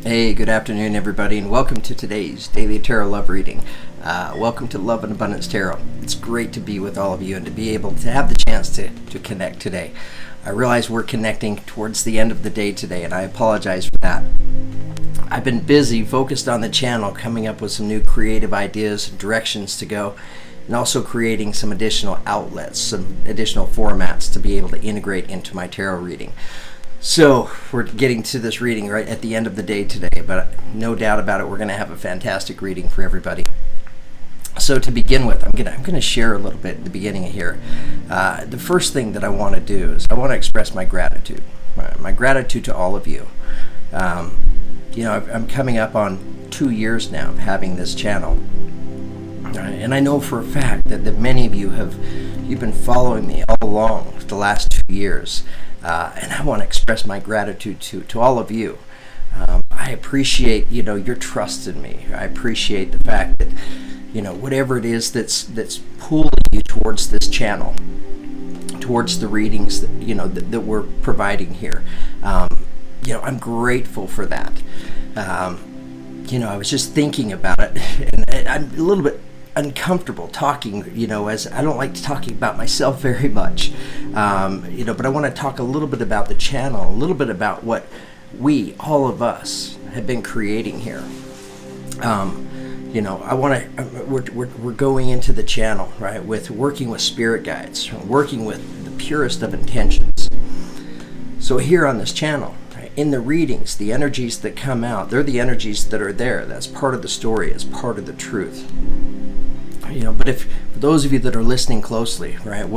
Hey, good afternoon, everybody, and welcome to today's Daily Tarot Love Reading. Welcome to Love and Abundance Tarot. It's great to be with all of you and to be able to have the chance to connect today. I realize we're connecting towards the end of the day today, and I apologize for that. I've been busy, focused on the channel, coming up with some new creative ideas and directions to go, and also creating some additional outlets, some additional formats to be able to integrate into my tarot reading. So we're getting to this reading right at the end of the day today, but no doubt about it, we're going to have a fantastic reading for everybody. So to begin with, I'm going to share a little bit at the beginning of here. The first thing that I want to do is I want to express my gratitude. My gratitude to all of you. I'm coming up on 2 years now of having this channel. And I know for a fact that many of you've been following me all along for the last 2 years. And I want to express my gratitude to all of you. I appreciate, your trust in me. I appreciate the fact that, whatever it is that's pulling you towards this channel, towards the readings that we're providing here. I'm grateful for that. I was just thinking about it, and I'm a little bit uncomfortable talking, as I don't like talking about myself very much, but I want to talk a little bit about the channel, a little bit about what all of us, have been creating here. We're going into the channel, right, with working with spirit guides, working with the purest of intentions. So here on this channel, right, in the readings, the energies that come out, they're the energies that are there. That's part of the story, it's part of the truth. But if for those of you that are listening closely, right,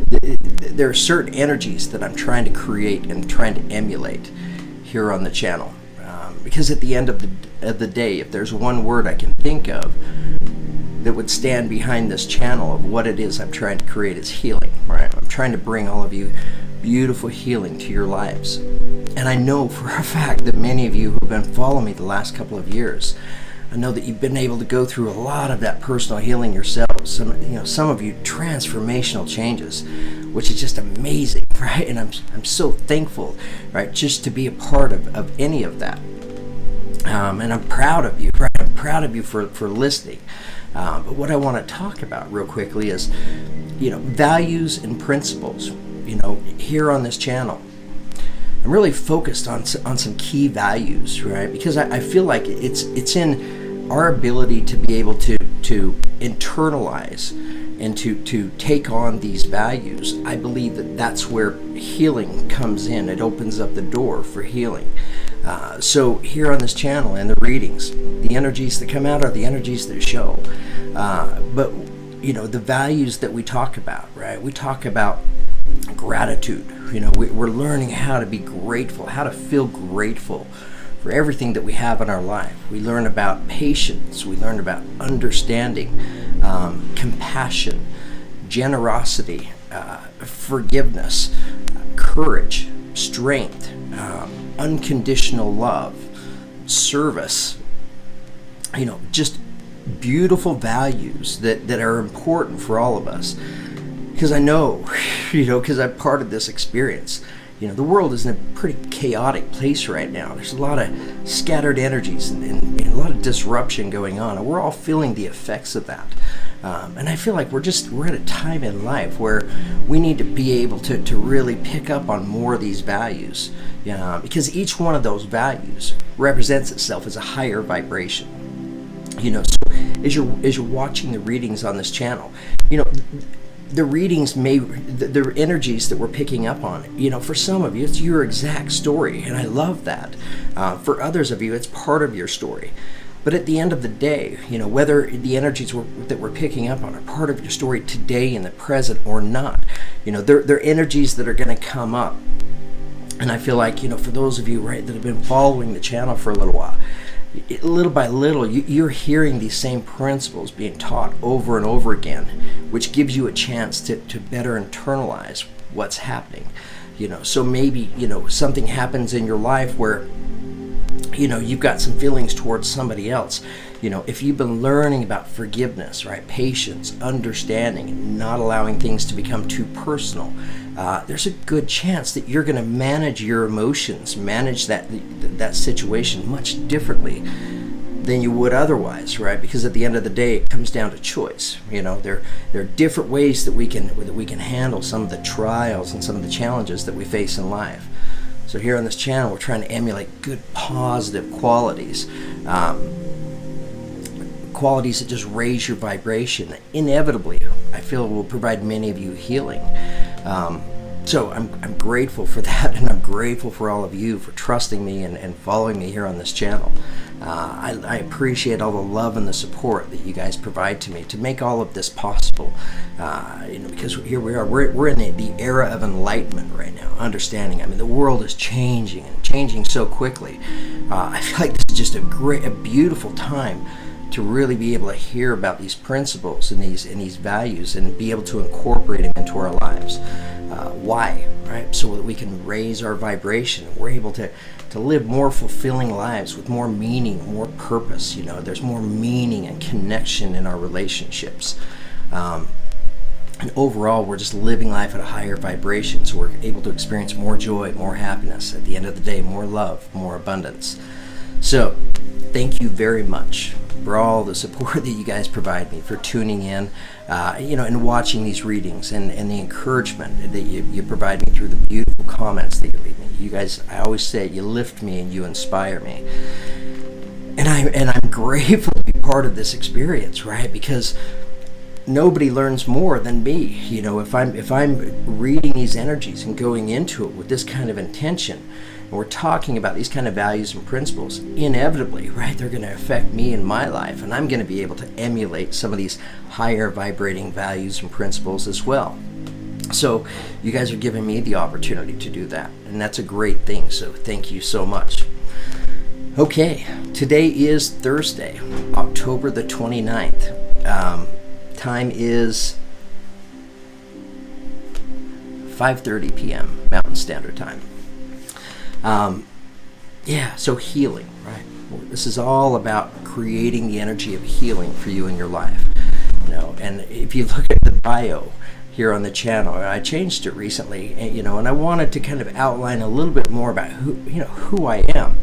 there are certain energies that I'm trying to create and trying to emulate here on the channel, because at the end of the day, if there's one word I can think of that would stand behind this channel of what it is I'm trying to create, is healing. Right, I'm trying to bring all of you beautiful healing to your lives, and I know for a fact that many of you who've been following me the last couple of years, I know that you've been able to go through a lot of that personal healing yourselves. Some of you transformational changes, which is just amazing, right? And I'm so thankful, right, just to be a part of any of that. And I'm proud of you, right? I'm proud of you for listening. But what I want to talk about real quickly is, values and principles. Here on this channel, I'm really focused on some key values, right? Because I feel like it's in our ability to be able to internalize and to take on these values. I believe that's where healing comes in. It opens up the door for healing. So here on this channel and the readings, the energies that come out are the energies that show. But the values that we talk about, right? We talk about gratitude. We're learning how to be grateful, how to feel grateful for everything that we have in our life. We learn about patience. We learn about understanding, compassion, generosity, forgiveness, courage, strength, unconditional love, service. Just beautiful values that are important for all of us. Because I know, because I'm part of this experience. The world is in a pretty chaotic place right now. There's a lot of scattered energies and a lot of disruption going on, and we're all feeling the effects of that. And I feel like we're at a time in life where we need to be able to really pick up on more of these values, because each one of those values represents itself as a higher vibration. So as you're watching the readings on this channel, the readings the energies that we're picking up on, for some of you, it's your exact story, and I love that. For others of you, it's part of your story. But at the end of the day, whether the energies that we're picking up on are part of your story today in the present or not, they're energies that are going to come up. And I feel like, for those of you, right, that have been following the channel for a little while, little by little, you're hearing these same principles being taught over and over again, which gives you a chance to better internalize what's happening. So maybe, something happens in your life where, you've got some feelings towards somebody else. if you've been learning about forgiveness, right, patience, understanding, and not allowing things to become too personal, there's a good chance that you're going to manage your emotions, manage that situation much differently than you would otherwise, right? Because at the end of the day, it comes down to choice. There are different ways that we can handle some of the trials and some of the challenges that we face in life. So here on this channel, we're trying to emulate good, positive qualities, qualities that just raise your vibration. Inevitably, I feel will provide many of you healing. So I'm grateful for that, and I'm grateful for all of you for trusting me and following me here on this channel. I appreciate all the love and the support that you guys provide to me to make all of this possible. Because here we are, we're in the era of enlightenment right now, understanding. I mean, the world is changing and changing so quickly. I feel like this is just a beautiful time to really be able to hear about these principles and these values and be able to incorporate them into our lives. Why? Right? So that we can raise our vibration. We're able to live more fulfilling lives with more meaning, more purpose. There's more meaning and connection in our relationships. And overall, we're just living life at a higher vibration. So we're able to experience more joy, more happiness. At the end of the day, more love, more abundance. So thank you very much for all the support that you guys provide me, for tuning in, and watching these readings, and the encouragement that you provide me through the beautiful comments that you leave me. You guys, I always say, you lift me and you inspire me. And I'm grateful to be part of this experience, right? Because nobody learns more than me. If I'm reading these energies and going into it with this kind of intention, and we're talking about these kind of values and principles, inevitably, right, they're going to affect me in my life, and I'm going to be able to emulate some of these higher vibrating values and principles as well. So you guys are giving me the opportunity to do that, and that's a great thing, so thank you so much. Okay, today is Thursday, October the 29th. Time is 5:30 p.m. Mountain Standard Time. So healing, right? This is all about creating the energy of healing for you in your life. And if you look at the bio here on the channel, I changed it recently, and I wanted to kind of outline a little bit more about who I am.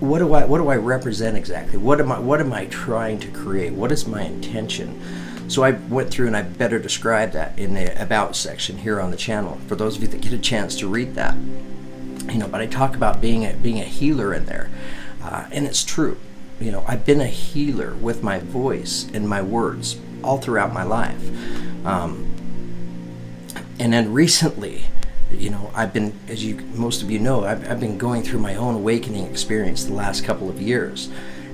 What do I represent exactly? What am I trying to create? What is my intention? So I went through and I better described that in the About section here on the channel, for those of you that get a chance to read that. But I talk about being a healer in there, and it's true. I've been a healer with my voice and my words all throughout my life, and then recently, I've been, as most of you know, I've been going through my own awakening experience the last couple of years,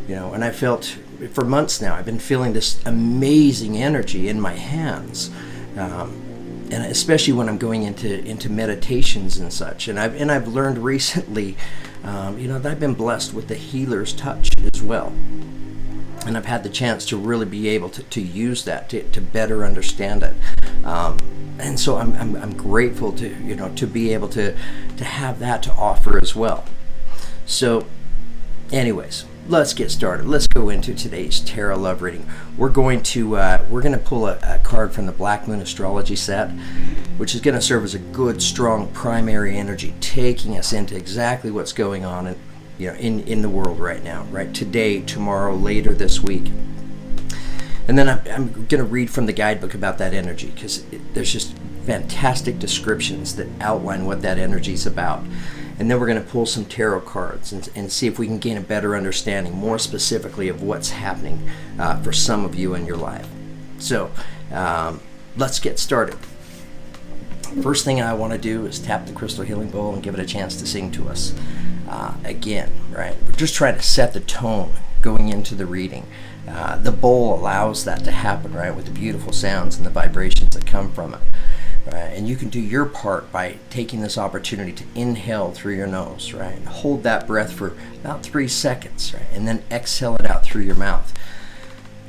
and I felt for months now, I've been feeling this amazing energy in my hands, and especially when I'm going into meditations and such. And I've learned recently, that I've been blessed with the healer's touch as well, and I've had the chance to really be able to use that to better understand it. And so I'm grateful to be able to have that to offer as well. So, anyways, let's get started. Let's go into today's tarot love reading. We're going to pull a card from the Black Moon Astrology set, which is going to serve as a good, strong primary energy, taking us into exactly what's going on in the world right now, right? Today, tomorrow, later this week. And then I'm going to read from the guidebook about that energy, because there's just fantastic descriptions that outline what that energy is about. And then we're going to pull some tarot cards and see if we can gain a better understanding, more specifically, of what's happening for some of you in your life. So let's get started. First thing I want to do is tap the crystal healing bowl and give it a chance to sing to us. Again, right? We're just trying to set the tone going into the reading. The bowl allows that to happen, right, with the beautiful sounds and the vibrations that come from it. Right? And you can do your part by taking this opportunity to inhale through your nose, right? And hold that breath for about 3 seconds, right? And then exhale it out through your mouth.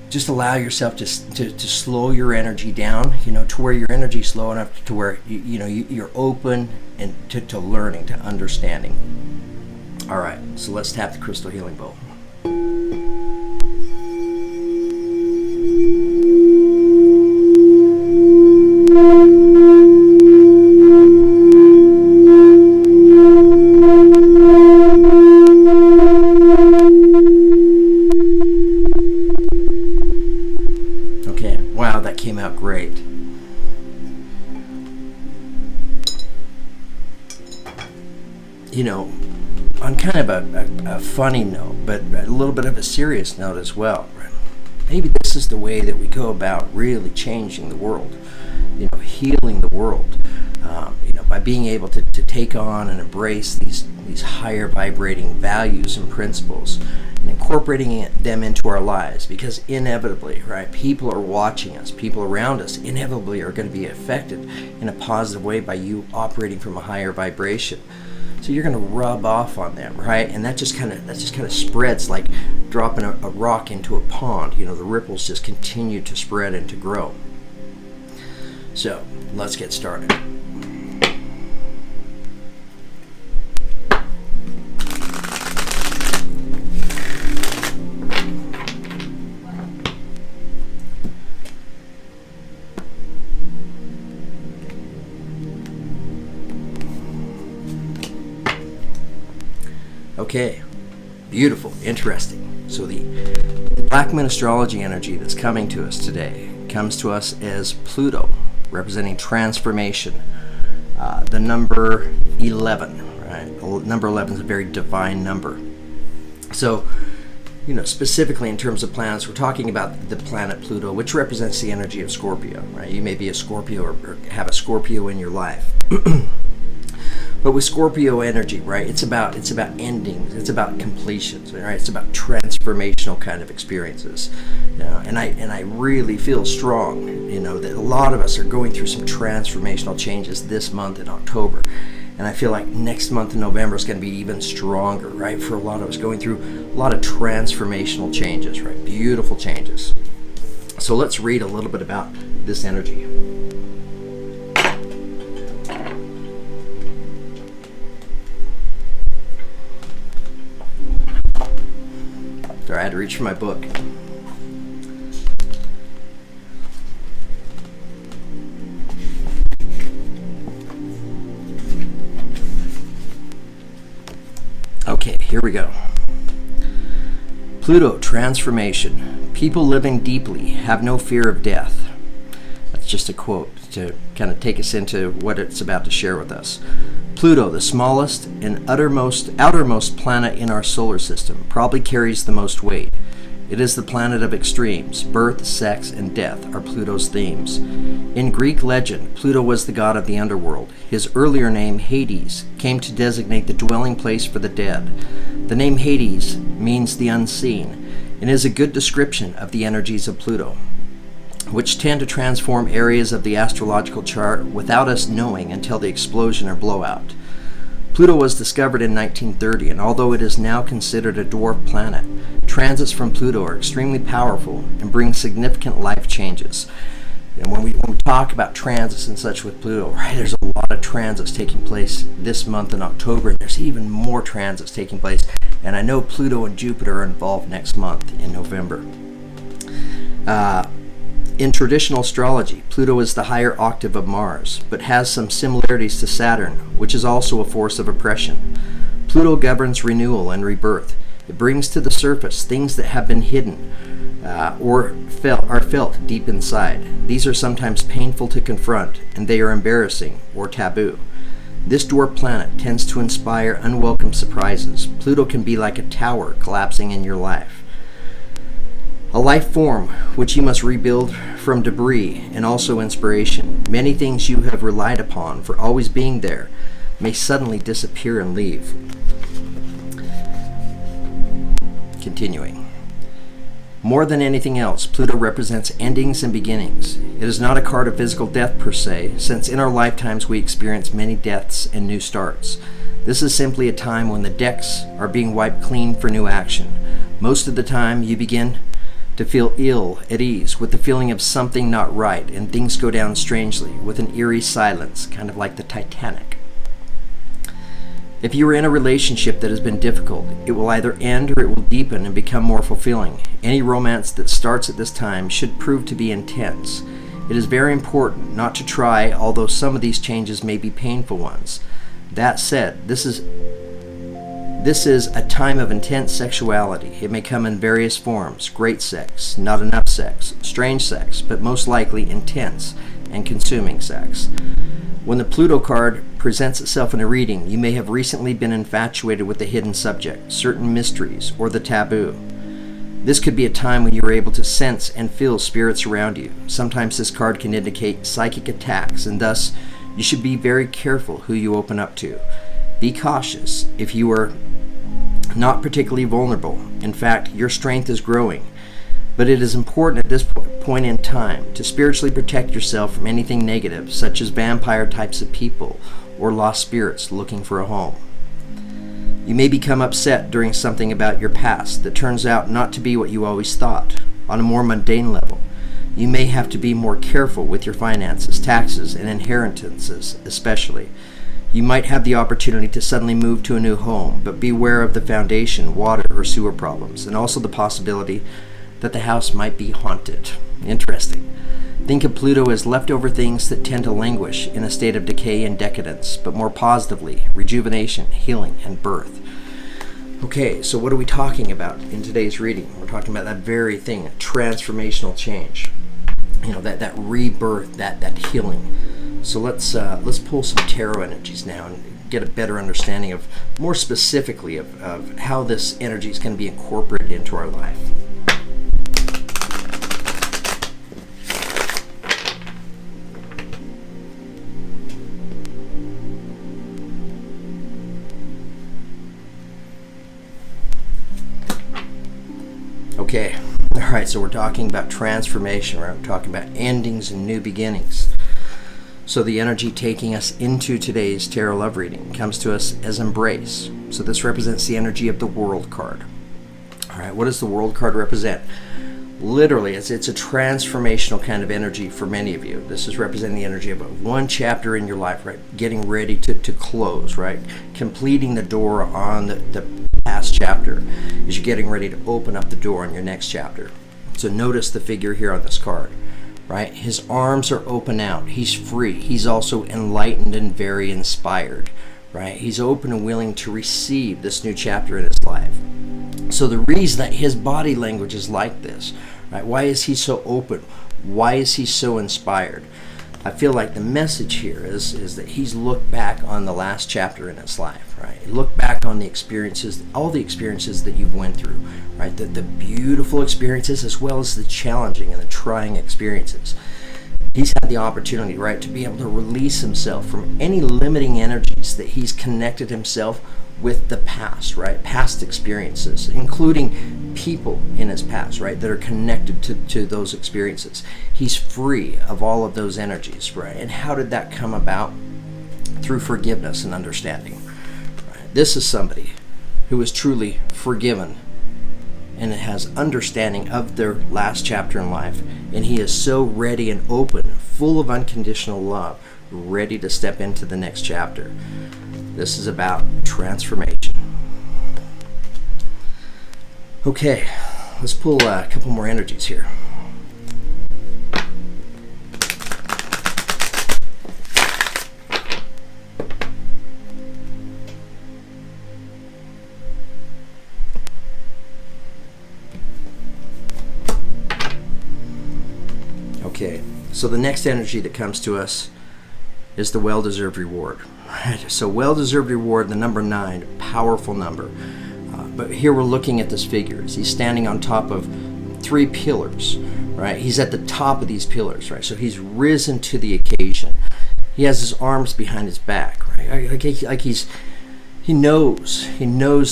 Just allow yourself to slow your energy down, to where your energy is slow enough to where you're open and to learning, to understanding. All right, so let's tap the crystal healing bowl. Okay, wow, that came out great. You know, on kind of a funny note, but a little bit of a serious note as well, right? Maybe this is the way that we go about really changing the world, healing the world, by being able to take on and embrace these higher vibrating values and principles and incorporating them into our lives, because inevitably, right, people are watching us, people around us inevitably are going to be affected in a positive way by you operating from a higher vibration. So you're going to rub off on them, right? And that just kind of spreads like dropping a rock into a pond. The ripples just continue to spread and to grow. So let's get started. Okay, beautiful, interesting. So the Black Moon astrology energy that's coming to us today comes to us as Pluto, representing transformation. The number 11, right? Number 11 is a very divine number. So, specifically in terms of planets, we're talking about the planet Pluto, which represents the energy of Scorpio, right? You may be a Scorpio or have a Scorpio in your life. But with Scorpio energy, right, it's about endings, it's about completions, right? It's about transformational kind of experiences. And I really feel strong, that a lot of us are going through some transformational changes this month in October. And I feel like next month in November is going to be even stronger, right? For a lot of us going through a lot of transformational changes, right? Beautiful changes. So let's read a little bit about this energy. I had to reach for my book. Okay, here we go. Pluto, transformation. People living deeply have no fear of death. That's just a quote to kind of take us into what it's about to share with us. Pluto, the smallest and outermost planet in our solar system, probably carries the most weight. It is the planet of extremes. Birth, sex, and death are Pluto's themes. In Greek legend, Pluto was the god of the underworld. His earlier name, Hades, came to designate the dwelling place for the dead. The name Hades means the unseen and is a good description of the energies of Pluto, which tend to transform areas of the astrological chart without us knowing until the explosion or blowout. Pluto was discovered in 1930, and although it is now considered a dwarf planet, transits from Pluto are extremely powerful and bring significant life changes. And when we talk about transits and such with Pluto, right, there's a lot of transits taking place this month in October, and there's even more transits taking place. And I know Pluto and Jupiter are involved next month in November. In traditional astrology, Pluto is the higher octave of Mars, but has some similarities to Saturn, which is also a force of oppression. Pluto governs renewal and rebirth. It brings to the surface things that have been hidden or are felt deep inside. These are sometimes painful to confront, and they are embarrassing or taboo. This dwarf planet tends to inspire unwelcome surprises. Pluto can be like a tower collapsing in your life. A life form which you must rebuild from debris and also inspiration. Many things you have relied upon for always being there may suddenly disappear and leave. Continuing. More than anything else, Pluto represents endings and beginnings. It is not a card of physical death per se, since in our lifetimes we experience many deaths and new starts. This is simply a time when the decks are being wiped clean for new action. Most of the time you begin to feel ill at ease with the feeling of something not right, and things go down strangely with an eerie silence, kind of like the Titanic. If you are in a relationship that has been difficult, it will either end or it will deepen and become more fulfilling. Any romance that starts at this time should prove to be intense. It is very important not to try, although some of these changes may be painful ones. That said, this is a time of intense sexuality. It may come in various forms: great sex, not enough sex, strange sex, but most likely intense and consuming sex. When the Pluto card presents itself in a reading, you may have recently been infatuated with the hidden subject, certain mysteries, or the taboo. This could be a time when you are able to sense and feel spirits around you. Sometimes this card can indicate psychic attacks, and thus you should be very careful who you open up to. Be cautious if you are not particularly vulnerable. In fact, your strength is growing. But it is important at this point in time to spiritually protect yourself from anything negative, such as vampire types of people or lost spirits looking for a home. You may become upset during something about your past that turns out not to be what you always thought. On a more mundane level, you may have to be more careful with your finances, taxes, and inheritances especially. You might have the opportunity to suddenly move to a new home, but beware of the foundation, water, or sewer problems, and also the possibility that the house might be haunted. Interesting. Think of Pluto as leftover things that tend to languish in a state of decay and decadence, but more positively, rejuvenation, healing, and birth. Okay, so what are we talking about in today's reading? We're talking about that very thing, transformational change. You know, that rebirth, that healing. So let's pull some tarot energies now and get a better understanding of, more specifically, of how this energy is going to be incorporated into our life. Okay, all right, so we're talking about transformation, right? We're talking about endings and new beginnings. So the energy taking us into today's tarot love reading comes to us as embrace. So this represents the energy of the World card. All right, what does the World card represent? Literally, it's a transformational kind of energy for many of you. This is representing the energy of one chapter in your life, right? Getting ready to close, right? Completing the door on the past chapter as you're getting ready to open up the door on your next chapter. So notice the figure here on this card, right? His arms are open out. He's free. He's also enlightened and very inspired, right? He's open and willing to receive this new chapter in his life. So the reason that his body language is like this, right? Why is he so open? Why is he so inspired? I feel like the message here is that he's looked back on the last chapter in his life, right? Look back on the experiences, all the experiences that you've went through, right? The beautiful experiences as well as the challenging and the trying experiences. He's had the opportunity, right, to be able to release himself from any limiting energies that he's connected himself with the past, right? Past experiences, including people in his past, right, that are connected to those experiences. He's free of all of those energies, right? And how did that come about? Through forgiveness and understanding. Right? This is somebody who is truly forgiven and has understanding of their last chapter in life, and he is so ready and open, full of unconditional love, ready to step into the next chapter. This is about transformation. Okay, let's pull a couple more energies here. Okay, so the next energy that comes to us is the well-deserved reward. Right? So well-deserved reward, the number 9, powerful number. But here we're looking at this figure. He's standing on top of 3 pillars, right? He's at the top of these pillars, right? So he's risen to the occasion. He has his arms behind his back, right? Like he knows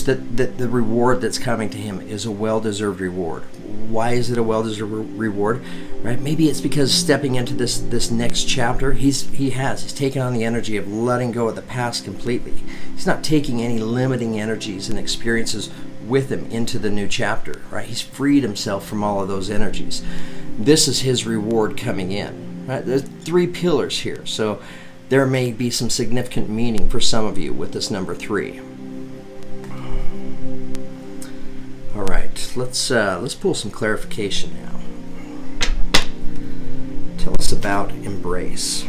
that the reward that's coming to him is a well-deserved reward. Why is it a well-deserved reward? Right? Maybe it's because stepping into this next chapter, he's taken on the energy of letting go of the past completely. He's not taking any limiting energies and experiences with him into the new chapter, right? He's freed himself from all of those energies. This is his reward coming in, right? There's 3 pillars here. So there may be some significant meaning for some of you with this number 3. All right, let's pull some clarification now. Tell us about embrace.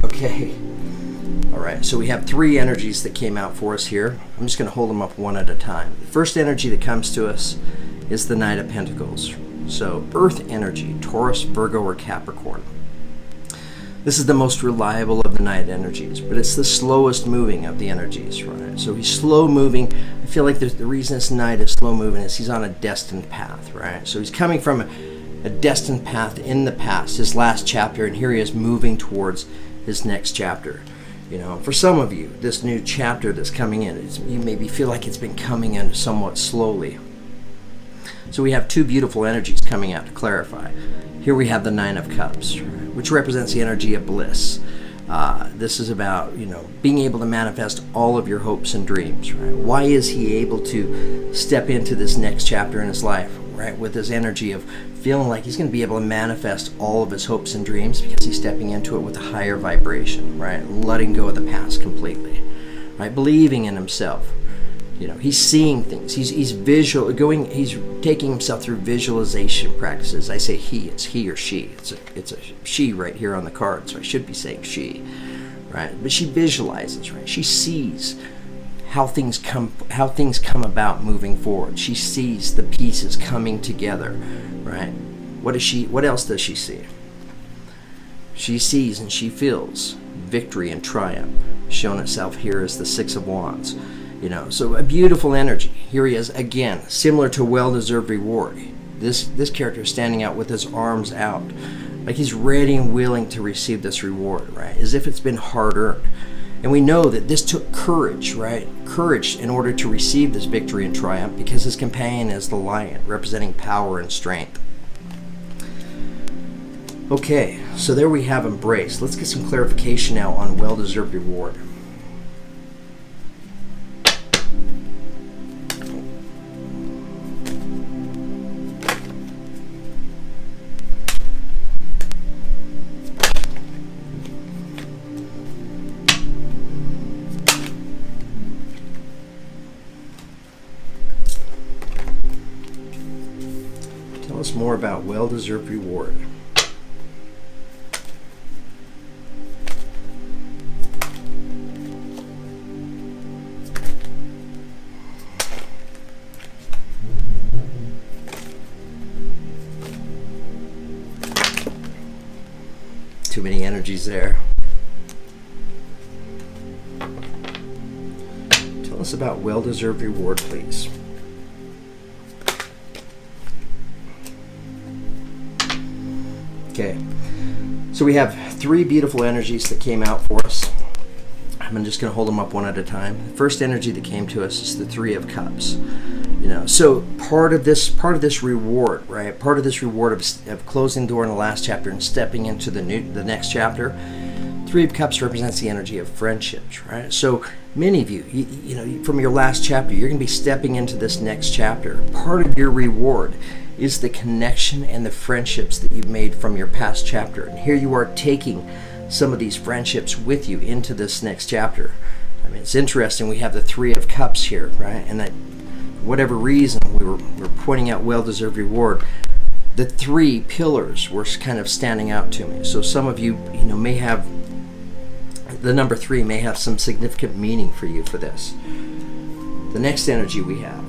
Okay. All right, so we have 3 energies that came out for us here. I'm just going to hold them up one at a time. The first energy that comes to us is the Knight of Pentacles. So Earth energy, Taurus, Virgo, or Capricorn. This is the most reliable of the Knight energies, but it's the slowest moving of the energies, right? So he's slow moving. I feel like the reason this Knight is slow moving is he's on a destined path, right? So he's coming from a destined path in the past, his last chapter, and here he is moving towards his next chapter. You know, for some of you, this new chapter that's coming in, you maybe feel like it's been coming in somewhat slowly. So we have 2 beautiful energies coming out to clarify. Here we have the 9 of Cups, which represents the energy of bliss. This is about, being able to manifest all of your hopes and dreams, right? Why is he able to step into this next chapter in his life, right? With this energy of feeling like he's going to be able to manifest all of his hopes and dreams because he's stepping into it with a higher vibration, right? Letting go of the past completely, right? Believing in himself. He's seeing things. He's taking himself through visualization practices. I say he, it's he or she. It's a she right here on the card, so I should be saying she, right? But she visualizes, right? She sees how things come about moving forward. She sees the pieces coming together, right? What else does she see? She sees and she feels victory and triumph shown itself here as the 6 of Wands. So a beautiful energy. Here he is again, similar to well-deserved reward. This character is standing out with his arms out, like he's ready and willing to receive this reward, right? As if it's been hard-earned. And we know that this took courage, right? Courage in order to receive this victory and triumph, because his companion is the lion, representing power and strength. Okay, so there we have embrace. Let's get some clarification now on well-deserved reward. Tell us more about well-deserved reward. Too many energies there. Tell us about well-deserved reward, please. Okay, so we have 3 beautiful energies that came out for us. I'm just going to hold them up one at a time. The first energy that came to us is the 3 of Cups. So part of this reward, right? Part of this reward of closing the door in the last chapter and stepping into the next chapter. 3 of Cups represents the energy of friendships, right? So many of you, from your last chapter, you're going to be stepping into this next chapter. Part of your reward is the connection and the friendships that you've made from your past chapter. And here you are taking some of these friendships with you into this next chapter. I mean, it's interesting. We have the 3 of Cups here, right? And that, whatever reason, we're pointing out well-deserved reward. The 3 pillars were kind of standing out to me. So some of you, may have the number 3 may have some significant meaning for you for this. The next energy we have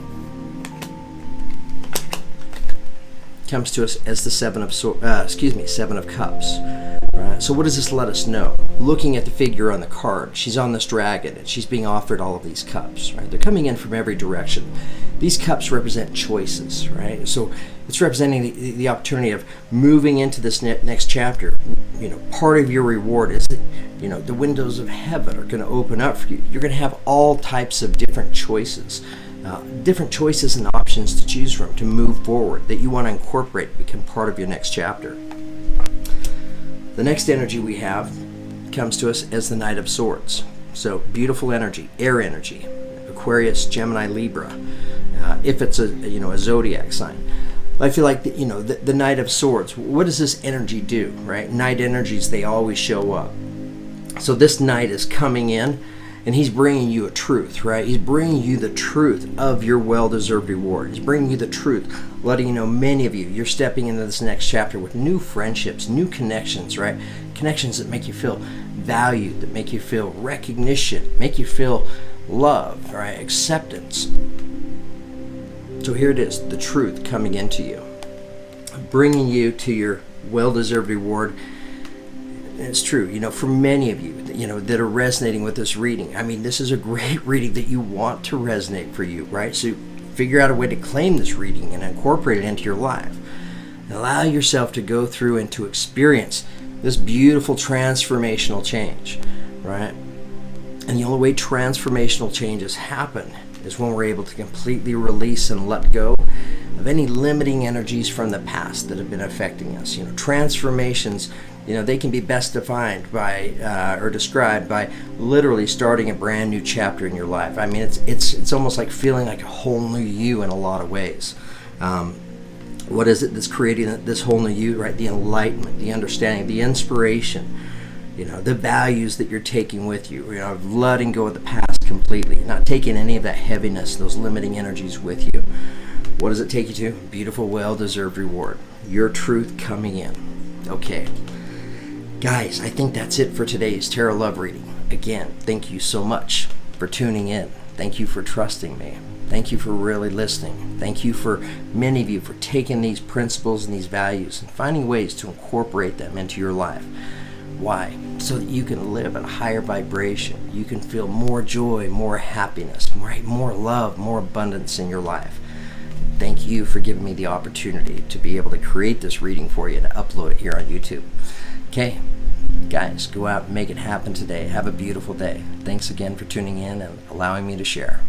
comes to us as the 7 of Cups. Right? So what does this let us know? Looking at the figure on the card, she's on this dragon and she's being offered all of these cups. Right? They're coming in from every direction. These cups represent choices, right? So it's representing the opportunity of moving into this next chapter. Part of your reward is that, the windows of heaven are going to open up for you. You're going to have all types of different choices and options to choose from to move forward that you want to incorporate, become part of your next chapter. The next energy we have comes to us as the Knight of Swords. So beautiful energy, air energy, Aquarius, Gemini, Libra. If it's a zodiac sign. I feel like the Knight of Swords. What does this energy do, right? Knight energies, they always show up. So this Knight is coming in, and he's bringing you a truth, right? He's bringing you the truth of your well-deserved reward. He's bringing you the truth, letting you know many of you, you're stepping into this next chapter with new friendships, new connections, right? Connections that make you feel valued, that make you feel recognition, make you feel love, right? Acceptance. So here it is, the truth coming into you, bringing you to your well-deserved reward. And it's true, for many of you, that are resonating with this reading. I mean, this is a great reading that you want to resonate for you, right? So figure out a way to claim this reading and incorporate it into your life. And allow yourself to go through and to experience this beautiful transformational change, right? And the only way transformational changes happen is when we're able to completely release and let go of any limiting energies from the past that have been affecting us. Transformations, they can be best defined by or described by literally starting a brand new chapter in your life. I mean, it's almost like feeling like a whole new you in a lot of ways. What is it that's creating this whole new you, right? The enlightenment, the understanding, the inspiration, the values that you're taking with you, letting go of the past completely, not taking any of that heaviness, those limiting energies with you. What does it take you to? Beautiful, well-deserved reward. Your truth coming in. Okay. Guys, I think that's it for today's Tarot Love reading. Again, thank you so much for tuning in. Thank you for trusting me. Thank you for really listening. Thank you for many of you for taking these principles and these values and finding ways to incorporate them into your life. Why? So that you can live at a higher vibration. You can feel more joy, more happiness, more love, more abundance in your life. Thank you for giving me the opportunity to be able to create this reading for you and upload it here on YouTube. Okay, guys, go out and make it happen today. Have a beautiful day. Thanks again for tuning in and allowing me to share.